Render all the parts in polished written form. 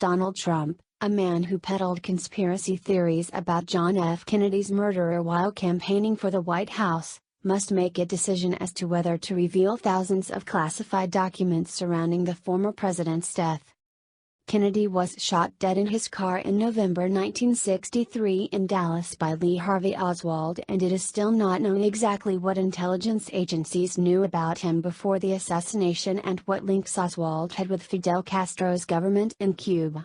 Donald Trump, a man who peddled conspiracy theories about John F. Kennedy's murderer while campaigning for the White House, must make a decision as to whether to reveal thousands of classified documents surrounding the former president's death. Kennedy was shot dead in his car in November 1963 in Dallas by Lee Harvey Oswald, and it is still not known exactly what intelligence agencies knew about him before the assassination and what links Oswald had with Fidel Castro's government in Cuba.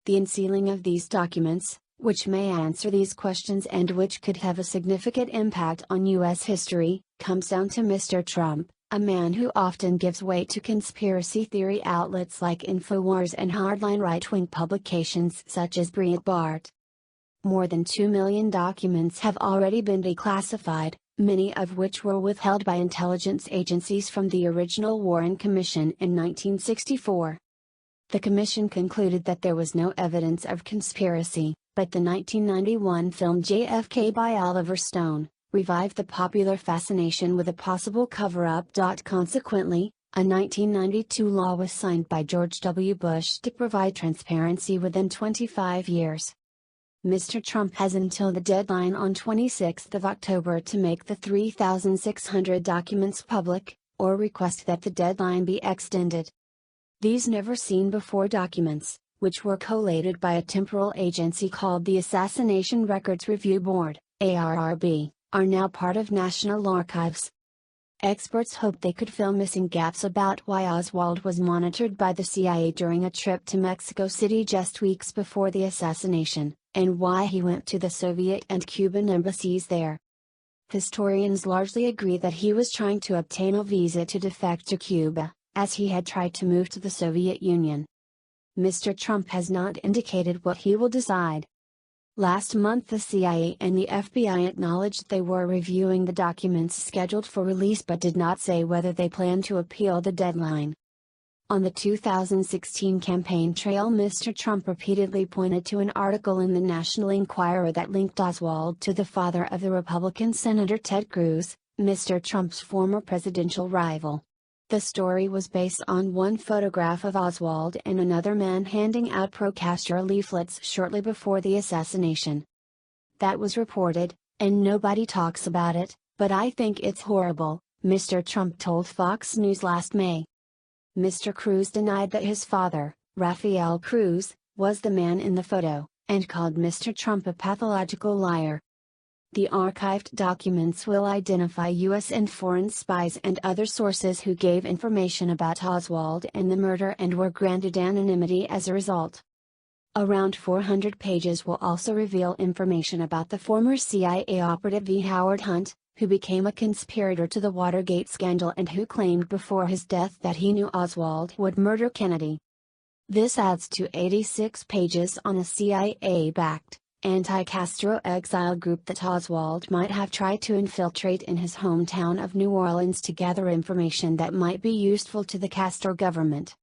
The unsealing of these documents, which may answer these questions and which could have a significant impact on U.S. history, comes down to Mr. Trump, a man who often gives weight to conspiracy theory outlets like InfoWars and hardline right-wing publications such as Breitbart. More than 2 million documents have already been declassified, many of which were withheld by intelligence agencies from the original Warren Commission in 1964. The commission concluded that there was no evidence of conspiracy, but the 1991 film JFK by Oliver Stone revived the popular fascination with a possible cover-up. Consequently, a 1992 law was signed by George W. Bush to provide transparency within 25 years. Mr. Trump has until the deadline on 26 October to make the 3,600 documents public, or request that the deadline be extended. These never-seen-before documents, which were collated by a temporal agency called the Assassination Records Review Board, ARRB, are now part of National Archives. Experts hope they could fill missing gaps about why Oswald was monitored by the CIA during a trip to Mexico City just weeks before the assassination, and why he went to the Soviet and Cuban embassies there. Historians largely agree that he was trying to obtain a visa to defect to Cuba, as he had tried to move to the Soviet Union. Mr. Trump has not indicated what he will decide. Last month the CIA and the FBI acknowledged they were reviewing the documents scheduled for release but did not say whether they plan to appeal the deadline. On the 2016 campaign trail, Mr. Trump repeatedly pointed to an article in the National Enquirer that linked Oswald to the father of the Republican Senator Ted Cruz, Mr. Trump's former presidential rival. The story was based on one photograph of Oswald and another man handing out pro-Castro leaflets shortly before the assassination. That was reported, and nobody talks about it, but I think it's horrible, Mr. Trump told Fox News last May. Mr. Cruz denied that his father, Rafael Cruz, was the man in the photo, and called Mr. Trump a pathological liar. The archived documents will identify U.S. and foreign spies and other sources who gave information about Oswald and the murder and were granted anonymity as a result. Around 400 pages will also reveal information about the former CIA operative E. Howard Hunt, who became a conspirator to the Watergate scandal and who claimed before his death that he knew Oswald would murder Kennedy. This adds to 86 pages on a CIA-backed, anti-Castro exile group that Oswald might have tried to infiltrate in his hometown of New Orleans to gather information that might be useful to the Castro government.